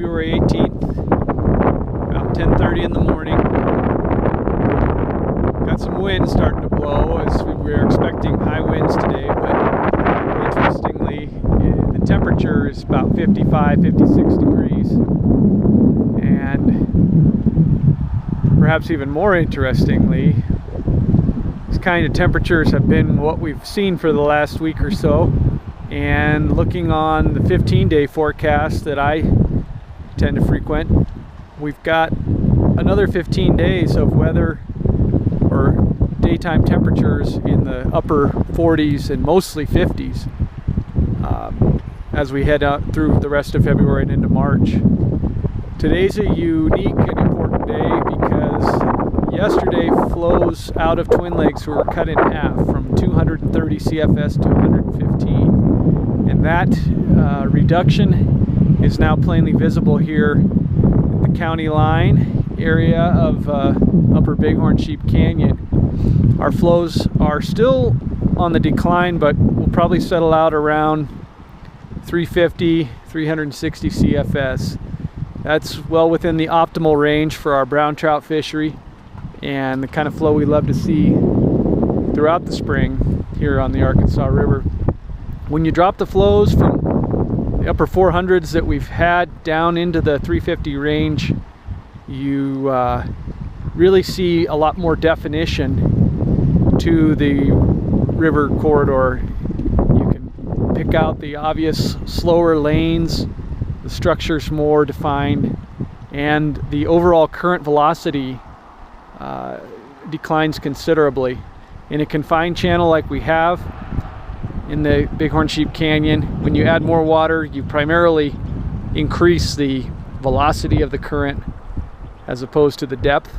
February 18th, about 10:30 in the morning. Got some wind starting to blow as we were expecting high winds today, but interestingly, the temperature is about 55, 56 degrees. And perhaps even more interestingly, these kind of temperatures have been what we've seen for the last week or so. And looking on the 15-day forecast that I tend to frequent, we've got another 15 days of weather or daytime temperatures in the upper 40s and mostly 50s as we head out through the rest of February and into March. Today's a unique and important day because yesterday flows out of Twin Lakes were cut in half from 230 CFS to 115. And that reduction is now plainly visible here at the county line area of Upper Bighorn Sheep Canyon. Our flows are still on the decline, but will probably settle out around 350, 360 CFS. That's well within the optimal range for our brown trout fishery and the kind of flow we love to see throughout the spring here on the Arkansas River. When you drop the flows from the upper 400s that we've had down into the 350 range, you really see a lot more definition to the river corridor. You can pick out the obvious slower lanes, the structure's more defined, and the overall current velocity declines considerably. In a confined channel like we have in the Bighorn Sheep Canyon, when you add more water, you primarily increase the velocity of the current as opposed to the depth.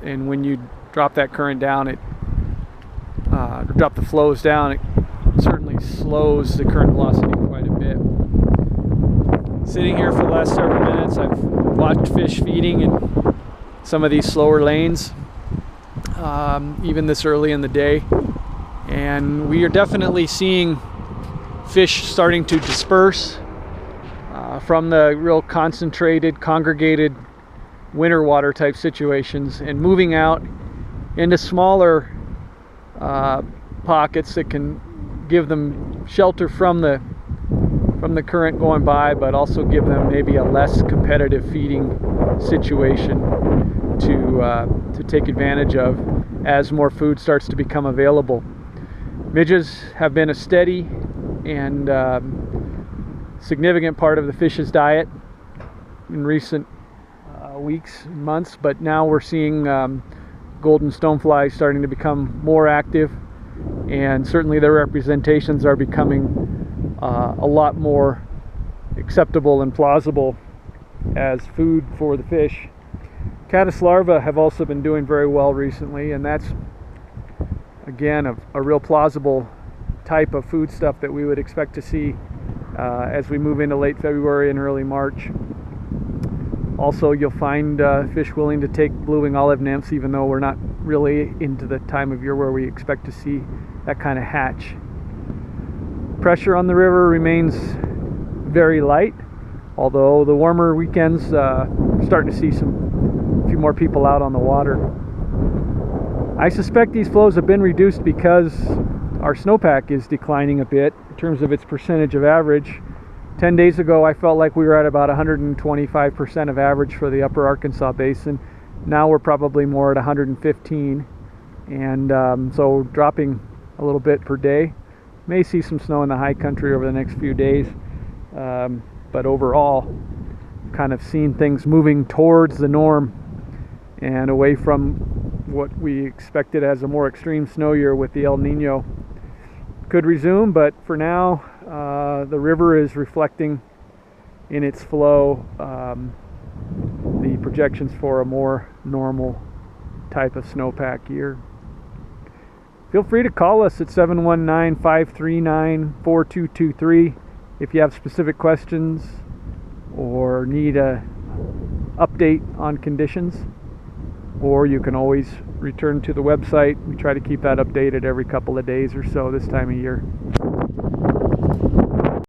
And when you drop that current down, drop the flows down, it certainly slows the current velocity quite a bit. Sitting here for the last several minutes, I've watched fish feeding in some of these slower lanes, even this early in the day. And we are definitely seeing fish starting to disperse from the real concentrated, congregated winter water type situations and moving out into smaller pockets that can give them shelter from the current going by, but also give them maybe a less competitive feeding situation to take advantage of as more food starts to become available. Midges have been a steady and significant part of the fish's diet in recent weeks and months, but now we're seeing golden stoneflies starting to become more active, and certainly their representations are becoming a lot more acceptable and plausible as food for the fish. Caddis larvae have also been doing very well recently, and that's again a real plausible type of food stuff that we would expect to see as we move into late February and early March. Also, you'll find fish willing to take blue-wing olive nymphs, even though we're not really into the time of year where we expect to see that kind of hatch. Pressure on the river remains very light, although the warmer weekends we're starting to see a few more people out on the water. I suspect these flows have been reduced because our snowpack is declining a bit in terms of its percentage of average. 10 days ago, I felt like we were at about 125% of average for the upper Arkansas Basin. Now we're probably more at 115, and so dropping a little bit per day. May see some snow in the high country over the next few days, but overall, kind of seeing things moving towards the norm and away from what we expected as a more extreme snow year with the El Nino. Could resume, but for now, the river is reflecting in its flow the projections for a more normal type of snowpack year. Feel free to call us at 719-539-4223 if you have specific questions or need a update on conditions, or you can always return to the website. We try to keep that updated every couple of days or so this time of year.